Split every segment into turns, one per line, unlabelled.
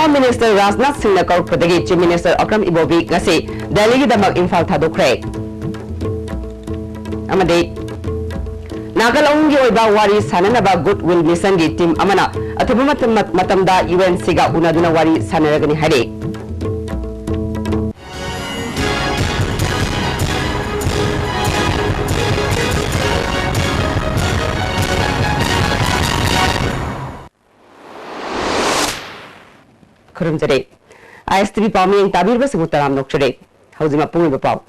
Home Minister Rajnath Singh na kaurpadagi Chief Minister Akram Ibobi ngasi Delhi damak Imphal thadokre. Amade Nagalong oiba wari sananaba Goodwill Mission gi team amana athuba matamda UNC ga unaduna wari sanaragani hare. Kurumjare Istv Paming Tabir Basutaram Nokchare Hauzima Pungi Pau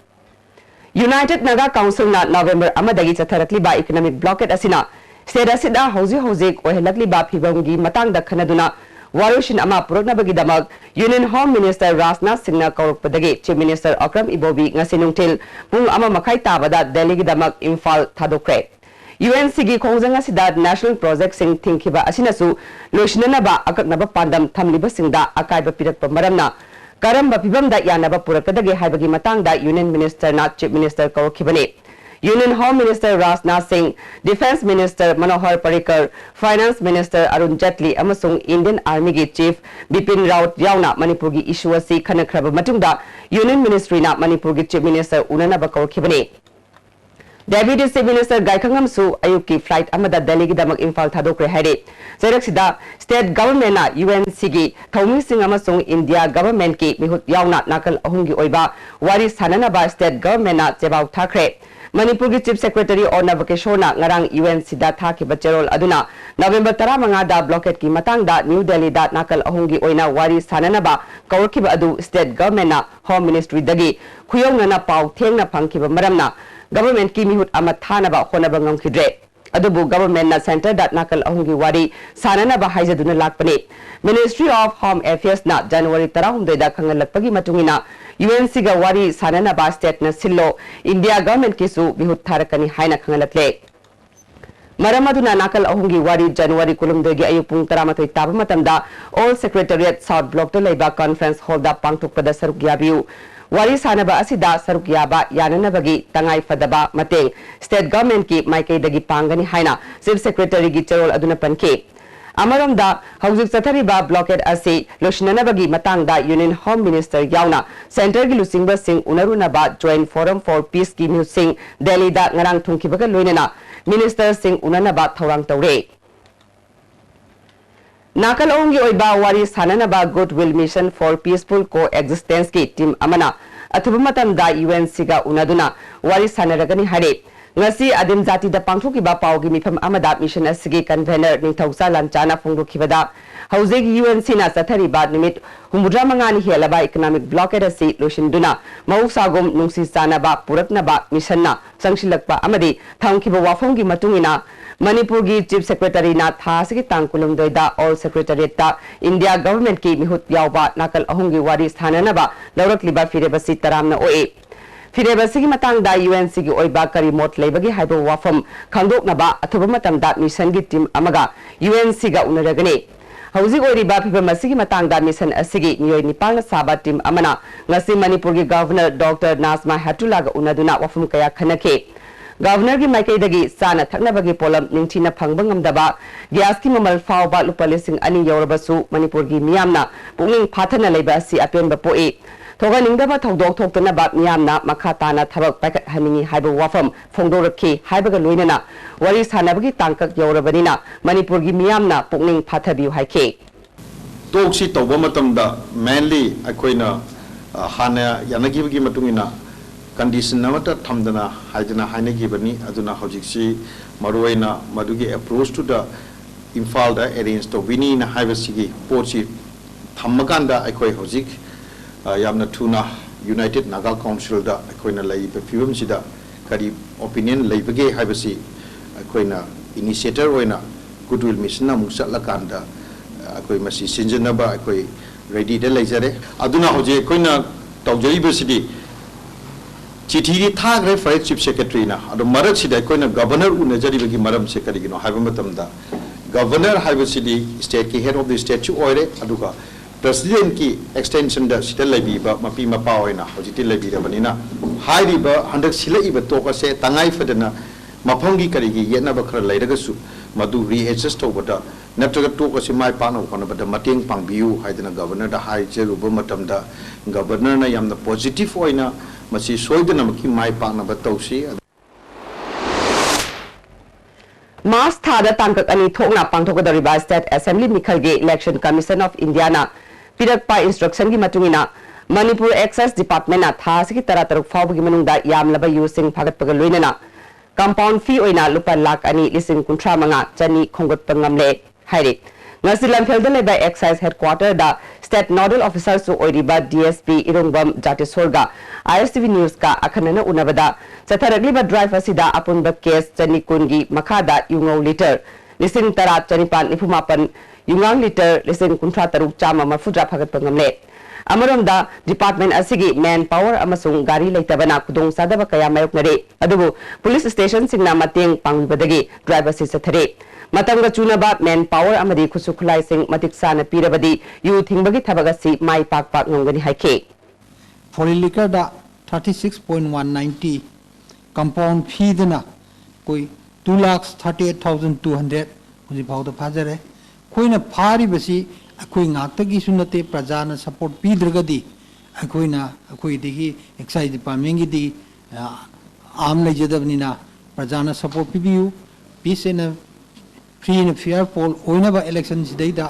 United Naga Council na November Amadagi Chatharakli ba economic blockade asina state asida Hauzi Ohelakli ba Pibamgi Matang da Kanaduna Warushin Ama Puraknabagi Damag Union Home Minister Rajnath Singh na Kaurpadagi Chief Minister Akram Ibobi ngasinungtil Pung Ama Makai Tabada Delhi Damak Imphal Thadokre UNC gi khongjang asida national project sing thingkiba asinasu loishinanaba akaknaba pandam thamliba singda akaiba pirakpa maramna karamba pibamda yanaba purakadagi haibagi matangda union minister na chief minister kawkhibani Union Home Minister Rajnath Singh, Defence Minister Manohar Parrikar, Finance Minister Arun Jaitley amasung Indian Army gi Chief Bipin Rawat yauna Manipur gi issue asi khanakraba matungda Union Ministry na Manipur gi Chief Minister unanaba kawkhibani Deputy Chief Minister Gaikangam Su Ayuki flight Amada Delhi Damak Imphal Thadokre Hare. Zeraksida State Government na UNC gi Thawmi Singh amasung India Government ki mihut yauna nakal ahungi oiba wari sananaba State Government na Chebau Thakre. Manipur gi Chief Secretary Orna Vakeshona ngarang UNC da thaki bacherol aduna November 15 da blockade ki matang da New Delhi da nakal ahungi oina wari sananaba kawarkiba adu State Government na Home Ministry dagi khuyong na pau thengna phangkiba maramna Government ki mihut amathanaba khonaba ngamkhidre adubu government na center dat nakal ahungi wari sananaba haijaduna lakpani Ministry of Home Affairs na January 13 da khangalakpagi matungina UNC ga wari sananaba state na sillo India government kisu mihut tharakani haina khangalakle Maramaduna nakal ahungi wari January kulumdegi ayupung 13 taba matamda All Secretariat South Block to Laiba Conference Hall da pangthokpada saruk yabiu Wari sanaba asida saruk yaba yananabagi tangai fadaba mateng State Government ki maikay dagi pangani haina Chief Secretary gi cherol aduna panke Amaramda haujuk chathariba blockade asi loshinanabagi matangda Union Home Minister yauna Center gi lusingba sing unarunaba Joint Forum for Peace ki new sing Delhi da ngarang thungkibaga loinana Minister sing unanaba thawrang tawre Nakalongi oiba wari sananaba Goodwill Mission for Peaceful Coexistence ki team amana athuba matamda UNC ga unaduna wari sanaragani hare ngasi adim jati da pangthokiba pawgi mifam amada mission asigi convener ningthausa lanchana phongdokhibada haujek UNC na chathariba nimit humudra mangani helaba economic blockade asi loshinduna mausagom nungsi sanaba puraknaba mission na sangsilakpa amadi thangkiba wafonggi matungina Manipur gi Chief Secretary na thasigi tangkulum doida All Secretariat ta India Government ki mihut yawba nakal ahungi wari sthananaba laurakliba firebasi taramna oe firebasi gi matangda UNC gi oiba kari mot leibagi haibo wafam khangdoknaba athuba matamda mission gi team amaga UNC ga unaragani hauji oiriba phibamasi gi matangda mission asigi niyoi nipalna saba team amana ngasi Manipur gi Governor Dr. Nazma Hatula ga unaduna wafam kaya khanake Governor ki maikai dagi sana thaknabagi polam ningthina phangba ngamdaba gas ki mamal fawba lupa lising ani yaurabasu Manipur gi miyamna punging phathana leiba asi apenba poe thoga ningdaba thodok thoktana ba miyamna makhatana thabak pakat haningi haiba wafam phongdorakhi haibaga loinana wari sanabagi tangkak yaurabanina Manipur gi miyamna punging phathabiu haike
tokshi tawba matamda mainly akoina hana yanagibagi matungina condition namata thamdana haidana hainagibani aduna hojiksi maruaina madugi approach to the Imphal da arrange to wini na haibasigi pochi thammakanda akoi hojik yamna thuna United Naga Council da akoina lai pefum sida kari opinion laibage haibasi akoina initiator oina Goodwill Mission na musa lakanda akoi masi sinjanaba akoi ready de laijare aduna hoje koina tawjaribasidi Chithi thagre for Chief Secretary na ado marak sida koina governor unajari maram se karigino haibatamda governor haibasidi state ki head of the state chu oire aduga president ki extension da sita labi ba mapi mapa oina hojiti labi da banina hairi ba handak sila iba to ka se tangai fadana maphangi karigi yena ba khara lairaga su madu readjust to bata नत्रग टोक असि my पाना होनबदा मतेंग पांगबियु हाइदना governor दा हाइजेरुब मतमदा governor ना यामना positive होइना Masih सोइदना मकी my पाना बतौसी
मार्च थादा तांकक अनि थोकना पांथोकदरिबा स्टेट असेंबली मिखलगे इलेक्शन कमीशन ऑफ इंडिया ना पिरकपा इंस्ट्रक्शन की मतुंगिना मणिपुर एक्साइज डिपार्टमेंट ना थासी की तरह तरक फावगी मनुंगदा यामलबा यूसिंग फागतपग लोइनना कंपाउंड फी ओइना लुपा लाख अनि लिसिंग कुंट्रा मंगा चनी खोंगतप ngamle हाइरे ngasi lamphel da leba excise headquarter da state nodal officer su oiriba DSP Irungbam Jatisorga Istv news ka akhanana unabada chatharagli drive asida apunba case chani kungi makhada yungau liter lising tara chanipan nifumapan yungang liter lising kuntra taruk chama marfudra phagat pangamle amaramda department asigi man power amasung gari leitabana kudong sadaba kaya mayoknare adubu police station singna mateng pangbadagi driver si sathare मतंग चुनबा man power अमदी खुसुखुलाई सिंह मतिक साना पीरबदी यू थिंगबगी थबगसी माई पाक पाक ngongani हाइके
फॉरेन लिकर दा 36.190 कंपाउंड फी दना कोई 2,38,200 हुजी भाव द फाजरे कोइना फारी बसी अखोई ngaktagi sunate प्रजाना सपोर्ट पीद्रगदी अखोइना अखोई दिगी एक्साइज डिपार्टमेंट की दी आम लेजदबनिना प्रजाना सपोर्ट पीबियु peace in free and fair poll ओइनबा इलेक्शन सिदैदा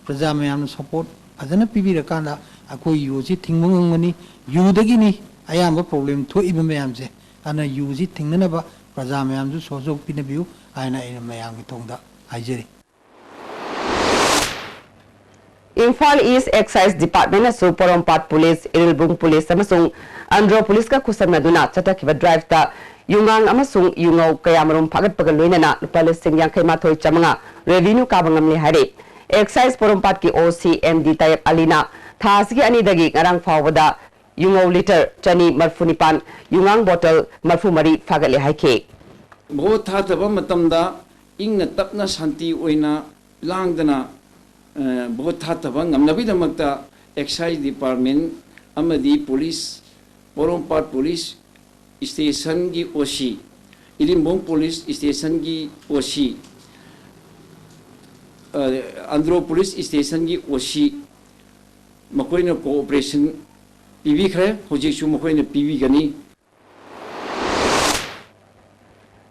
प्रजा मयाम सपोर्ट फजना पीबीरकांदा अखोई यूजी थिंगमंगनी यूदगिनी अयाम प्रॉब्लम थोइब मयाम से अना यूजी थिंगनबा प्रजा मयाम जु सोजोक पिनबियु आइना इन मयाम की थोंगदा हाइजरी
Imphal East Excise Department asu Porompat Police, Irilbung Police amasung Andhra Police ka kusamnaduna chatakiba drive ta Yungang amasung yungau kayamarum phagat pagaloinana lupa lising yang kaimathoi chamanga revenue kabangamli hare Excise Porompat ki OCMD Tayap Alina thasigi anidagi ngarang fawada yungau liter chani marfunipan yungang bottle marfumari phagatli haike
bo thataba matamda ingna tapna shanti oina langdana बहुत थातब ngamnabidamata excise department amadi police Porompat police station gi osi Ilimbong police station gi osi Andhra police station gi osi makoina cooperation pibi khre hojisu makoina pibi gani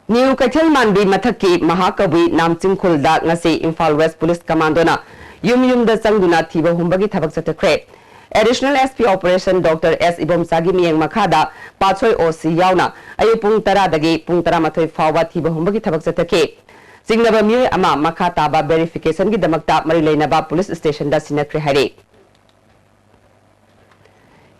New Kaithal Manbi Mathaki Mahakawi Namching Khulda ngasi Imphal West Police Commando na yum da sangduna thiba humbagi thabak chatakre Additional SP Operation Dr. S. Ibom Sagi Miyang Makhada Pachoi OC Yauna ayu pung tara dagi pung tara mathoi fawa thiba humbagi thabak chatake Singnaba Miyoy ama Makhata ba verification gi damakta mari leinaba police station da sinakre hare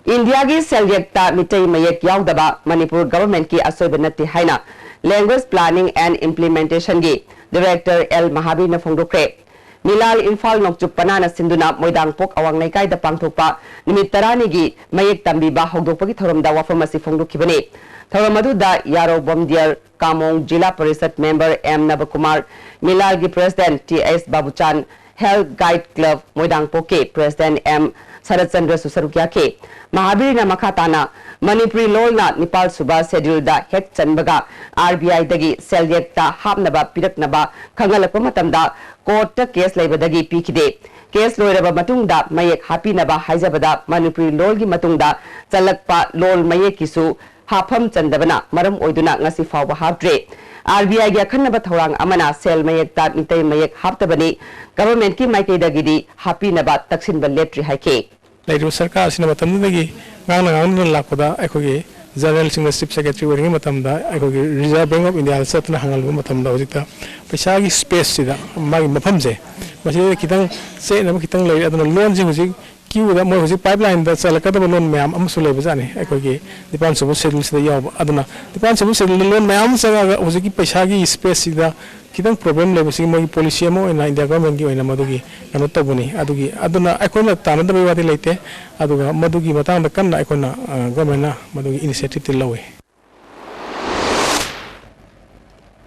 India gi seljekta mitei mayek yaudaba Manipur government ki asoiba natti haina Language Planning and Implementation gi Director L. Mahabir na phongdokre Milal Imphal Nokchup Panana Sinduna Moidang Pok Awang Naikai da Pangthokpa Nimit Tarani gi Mayek Tambiba Hogdokpagi Thoramda Wafamasi Phongdokhibani Thoramadu da Yaro Bomdiar Kamong Jila Parisat Member M. Nabakumar Milal gi President T.S. Babuchan Health Guide Club Moidang Poke President M. Sarat Chandra Susarukya ke Mahabir na Makhatana Manipuri Lol na Nepal Suba Schedule da Het Chanbaga RBI dagi Seljekta Hapnaba Piraknaba Khangalakpa matamda Court ta case laibadagi pikide case loiraba matungda mayek hapinaba haijabada Manipuri Lol gi matungda chalakpa lol mayek kisu hafam chandabana maram oiduna ngasi fawba haptre RBI gi akhanaba thorang amana sel mayek ta nitai mayek haptabani government ki maikei dagidi hapinaba taksinba leptri haike
Lairu sarkar sina matamdagi ngana lakpada aikogi General Singh Chief Secretary wering matamda aikogi Reserve Bank of India satna hangal matamda hojita paisa gi space sida magi mafamje masi kitang se na kitang lai aduna loan jing hojik kiu da mo hojik pipeline da chalaka da loan mayam am sulai bajani aikogi dipan sabu schedule sida yaw aduna dipan sabu schedule loan mayam saga hojiki paisa gi space sida kitang problem le basi mo policy mo ina India government gi oina madugi kano tabuni adugi aduna aikona tanada wadi leite aduga madugi matang da kanna aikona government na madugi initiative tilawe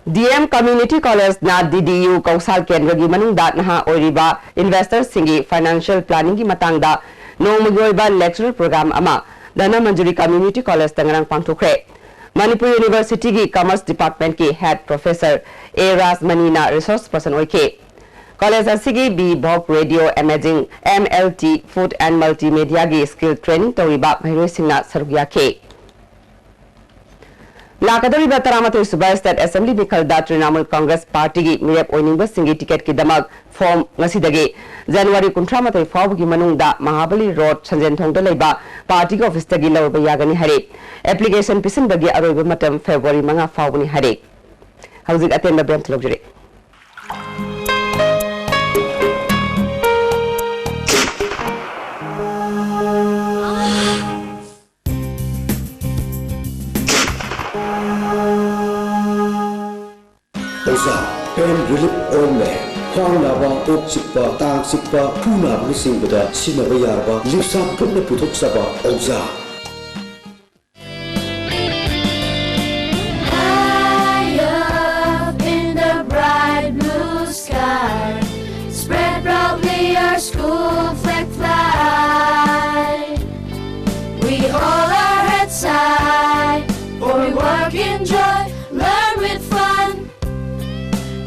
DM Community College na DDU Kausal Kendra gi manungda naha oiriba investors singi financial planning gi matangda nomugyoiba lecturer program ama dana manjuri Community College tangarang pangthokre Manipur University ki Commerce Department ki Head Professor A. Rasmani na resource person oike College asigi B Bok Radio Imaging MLT Food and Multimedia gi skill training toriba mairoi singna sarugya ke Lakadori Bataramatu Subha State Assembly Bikhalda Trinamool Congress Party gi mirep oining singi ticket ki damak form ngasidagi January 13 fawgi manungda Mahabali Road Sanjenthongda leiba party office tagi lawba yagani hari application pisin bagi aroiba matam February 5 fawgani hari Hauzik aten babem thlokjure
Pain relief ointment, Honaba, Oxipa, Tanxipa, Puna, missing with a Sinavayaba, Lisa, Puna Putuxaba, Oza.
High up in the bright blue sky, spread proudly our school flag fly. We hold our heads high, for we work in joy, learn with fun,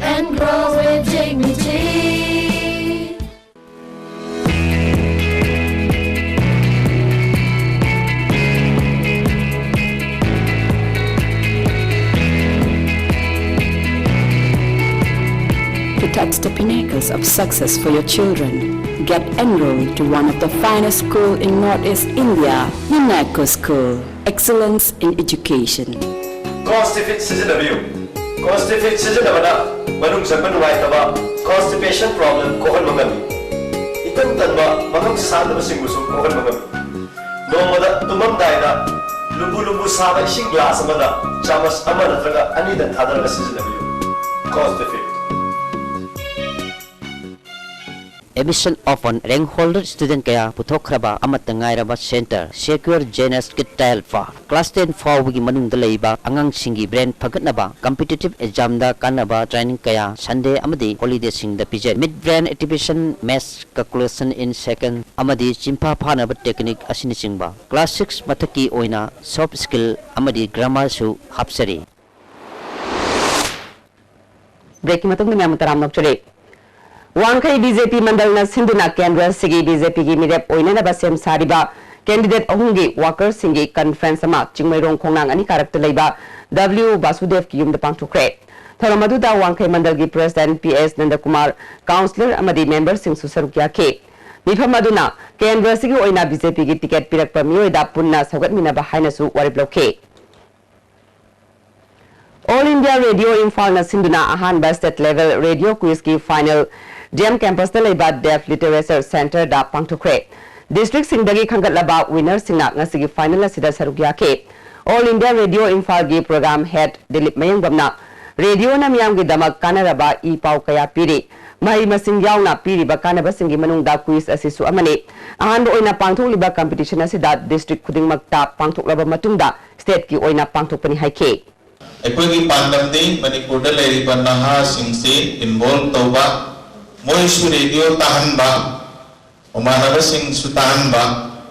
and grow with dignity.
To touch the pinnacles of success for your children, get enrolled to one of the finest schools in Northeast India, UNESCO School. Excellence in education.
Constipate season Constipate season manung saban waitaba constipation problem kohon magami itan tanba maham sada basing musu kohon magami no mada tumam daida lubu saba ising glass amada chamas amana traga ani dan thadar season constipate
Emission of an rank holder student kaya putokraba amatangai raba center secure genus kital fa class 10 for wigi manung dalaiba angang singi brain phagatnaba competitive exam da kanaba training kaya Sunday amadi holiday sing da pije mid brain activation mass calculation in second amadi chimpa phanaba technique asini singba class 6 mathaki oina soft skill amadi grammar su hapsari
breaking matung ni amutaram nokchore Wankai BJP Mandal na Sinduna Kendra Sigi BJP gi mirep oinana basem sariba candidate ahungi workers singi conference ama chingmairong khongnang ani karakter leiba W Basudev ki yumda pangthokre Tharamadu da Wankai Mandal gi president PS Nandakumar councillor amadi member sing susarukya ke Mifamaduna Kendra Sigi oina BJP gi ticket pirak pamioi da punna sagat minaba haina su warip lokhe All India Radio Imphal na Sinduna ahanba state level radio quiz ki final DM campus da leiba Deaf Literature Center da pangthokre district singdagi khangatlaba winner singna ngasigi final asida sarugya ke All India Radio Imphal gi program head Dilip Mayangbamna radio na miyam gi damak kanaraba I pau kaya piri mai masing yauna piri ba kanaba singi manungda quiz asisu amani ahanba oina pangthokliba competition asida district khudingmakta pangthoklaba matungda state ki oina pangthokpani haike
Equity Pandamdi, Manipur, Lady Naha, Singsi, involved Toba, Moisu Radio Tahanba, Omanava Sing Sutanba,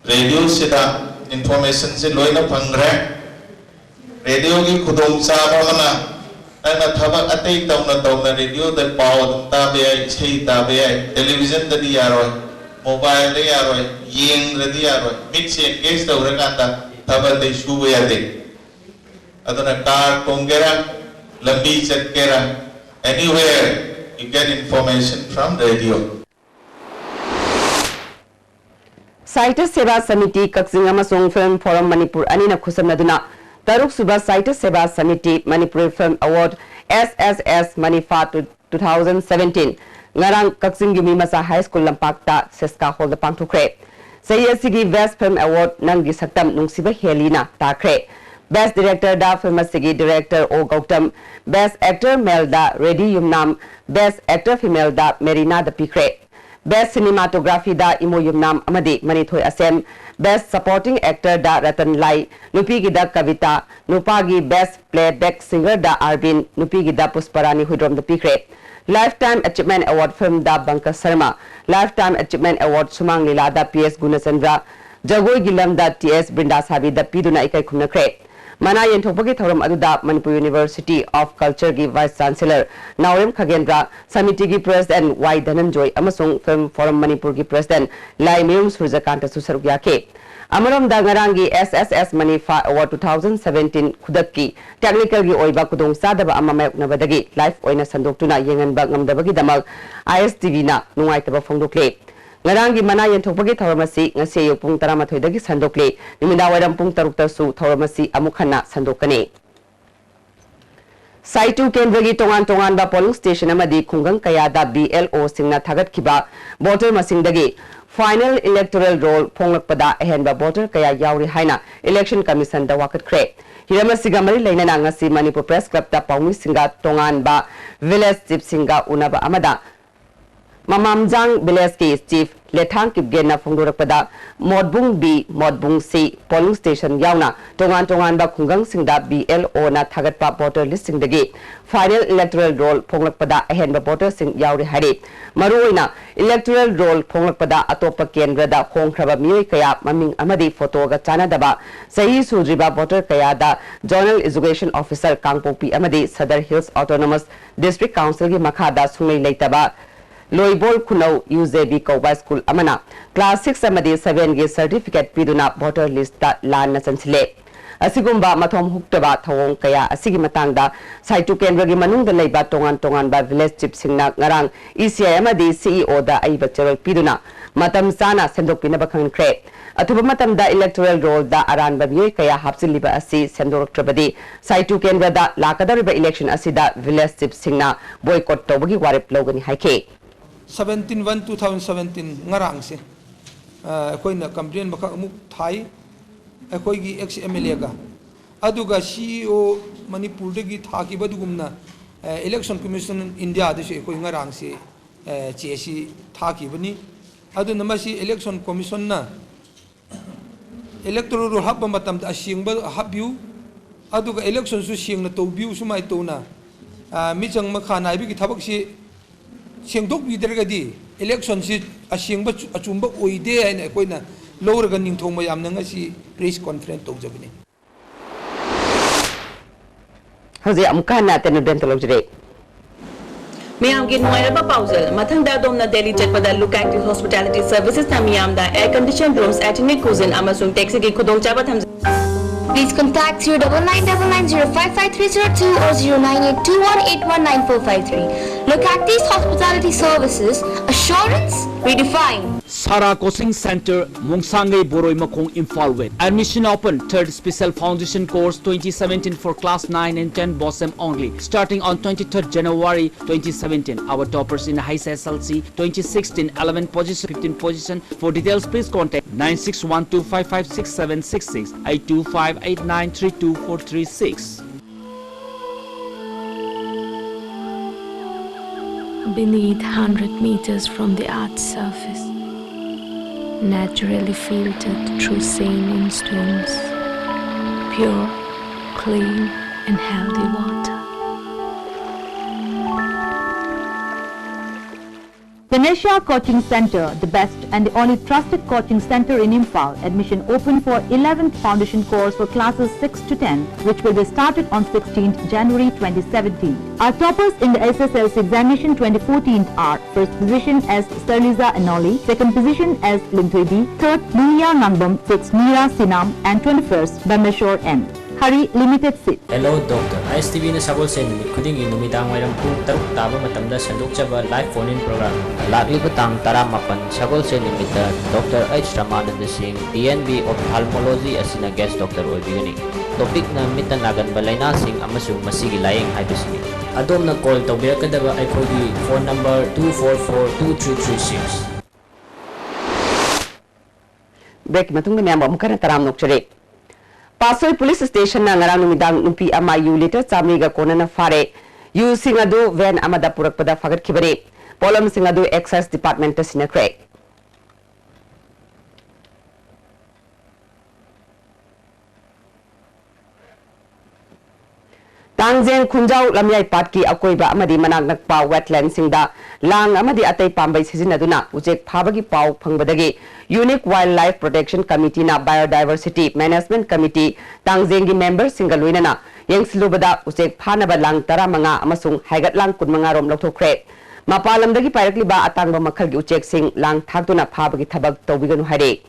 Radio Sida, Information Siloina Pangre, Radio Kudum Sabamana, and a Taba Ate Dona Radio, the power, Tabia, Che Tabia, television the Diaro, mobile the Diaro, Ying the Diaro, Mitzi and Gaze the Uragata, Taba de Shuwe. Adana car, Kongera, Lambi Chatkera, anywhere you get information from radio.
Citus Seva Samiti Kaksing Amasong Film Forum Manipur Anina Kusamnaduna Taruk Suba Citus Seva Samiti Manipur Film Award SSS Manifa 2017 Ngarang Kaksing Gimi Masa High School Lampakta Seska Hold the Pangtukre Sayasigi Best Film Award Nangi Saktam Nungsiba Helena Takre Best Director da Film Sigi Director O Gautam Best Actor Male da Reddy Yumnam Best Actor Female da Merina da Pikre Best Cinematography da Imo Yumnam Amadi Manithoi Asem Best Supporting Actor da Ratan Lai Nupigi da Kavita Nupagi Best Playback Singer da Arvin Nupigi da Pusparani Hudrom da Pikre Lifetime Achievement Award Film da Banka Sharma Lifetime Achievement Award Sumang Lila da PS Gunasandra Jagoi Gilam da TS Brinda Sabi da Piduna Ikai Kumnakre mana yenthokpagi thoram aduda Manipur University of Culture gi Vice Chancellor Naurem Khagendra, Samiti gi President Y Dhananjoy amasung Film Forum Manipur gi President Lai Mayum Surjakanta su saruk yake. Amaram da ngarangi SSS Manifa Award 2017 khudakki technical gi oiba kudong sadaba ama mayoknabadagi live oina sandoktuna yenganba ngamdabagi damak Istv na nungaitaba phongdokle. Ngarangi mana yenthokpagi thoramasi ngase yok pung 13 dagi sandokle nimidawairam pung 6 tasu thoramasi amukhanna sandokane. Saitu Kendragi tongan ba polling station amadi khungang kayada BLO singna thagatkiba voter masingdagi final electoral roll phonglakpada ahenba voter kaya yauri haina election commission da wakat khre. Hiramasiga mari lainana ngasi Manipur Press Club ta paumi singa tongan ba village chief singa unaba amada Mamamjang village ki chief lethang kipgena phongdorakpada modbung B modbung C polling station yauna tongan ba khungang singda BLO na thagatpa voter listing dagi final electoral roll phonglakpada ahenba voter sing yauri hari maruina electoral roll phonglakpada atopa kendrada khongkhraba mioi kaya maming amadi photo ga chanadaba sahi sudriba voter kaya da journal education officer Kangpopi amadi Sadar Hills Autonomous District Council gi makhada sumei leitaba Loibol Kunau UJB Kauba School Amana Class 6 amadi 7 gi certificate piduna voter list ta lan na chansile asigumba mathom huktaba thawong kaya asigi matangda saitu kendra gi manungda leiba tongan ba village chief singna ngarang ECI amadi CEO da aiba cheral piduna matam sana sendokpina bakhang kre athuba matamda electoral roll da aran ba mioi kaya hapsiliba asi sendoroktrabadi saitu kendra da lakadariba election asida village chief singna boycott tobagi warip logani haike
17/1/2017 ngarang se koina complaint bakha amuk thai akoi gi ex MLA ga aduga CEO Manipur de gi thaki badugumna election commission India de se koi ngarang se chesi thaki bani adu namasi election commission na electoral roll habba matam da singba habyu aduga election su singna to biu sumai to na michang makha nai bi gi thabak si Sengdok bidragadi election si asingba achumba oide haina koina lowraga ningthong mayam na ngasi press conference tawjabini
Hoje amkana tenu dentalojre
Miyam ki nuairaba pausal mathangda domna Delhi chatpada look active hospitality services na miyam da air conditioned rooms at cuisine amasung taxi ki khudongchaba tham
Please contact 0999055302 or 0982181943. Look at these hospitality services, assurance redefined.
Sara Coaching Center, Mungsangai Boroi Makong Imphal with admission open 3rd Special Foundation Course 2017 for class 9 and 10 BOSM only, starting on 23rd January 2017. Our toppers in high SSLC 2016 11 position 15 position. For details please contact 9612556766 82589324336.
Beneath 100 meters from the Earth's surface, naturally filtered through saline stones, pure, clean and healthy water.
Ganesha Coaching Center, the best and the only trusted coaching center in Imphal. Admission open for 11th foundation course for classes 6 to 10, which will be started on 16th January 2017. Our toppers in the SSLC examination 2014 are first position as Sterliza Anoli, second position as Lintwebi, third Munia Nangbam, sixth Mira Sinam, and 21st Bameshore M. Hari limited seat.
Hello Doctor. Istv na Sagol Sen Kudingi numidang mayram pung taruk taba matamda sandok chaba live phone in program.
Lakli batang taramapan Sagol Sen Limited Dr. H. Ramanand Singh DNB Ophthalmology asina guest doctor oibigani. Topic na mitanagan balayna sing amasung masigi laying haibisini.
Adom na call tawbirakadaba ay kogi phone number 244-2336.
Break matungga miyamba mukana taram nokchare. Pasoi Police Station na ngarang numidang nupi ama yu liter chamiga kona na fare yu singadu van amada purakpada fagat khibare polam singadu excise department ta sinakre Tangzeng Khunjau Lamyai Patki Akoiba Amadi Manak Nakpa Wetland Singda Lang Amadi Atay Pambay Sizinaduna Ujek Pabagi Pau Pangbadagi Unique Wildlife Protection Committee na Biodiversity Management Committee Tangzengi members Singaluinana Yang Silubada Ujek Panaba Lang Taramanga Amasung Hagat Lang Kunmanga Rom Lokokre Mapalamdagi Parakliba Atangba Makalgi Ujek Sing Lang Tagtuna Pabagi Tabag Tobiganu Hade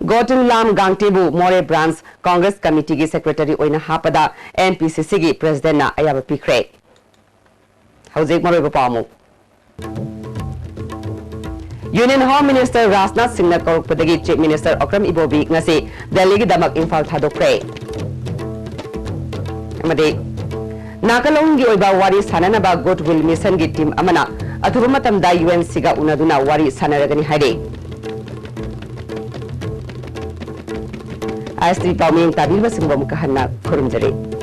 Gotin Lam Gangtebu More Branch Congress Committee ki Secretary Oina Hapada NPCC ki President na Ayaba Pikre. Haujik More Pamu. Union Home Minister Rasnath Singh na Korokpadagi Chief Minister Okram Ibobi ngasi Delhi ki Damak Imphal Thadokre. Amadi Nakalong gi oiba wari sananaba Goodwill Mission ki team amana athuba matamda UNC ga unaduna wari sanaragani haide. Istv Pauming Tabil Basingbo Mukahana Kurumjari.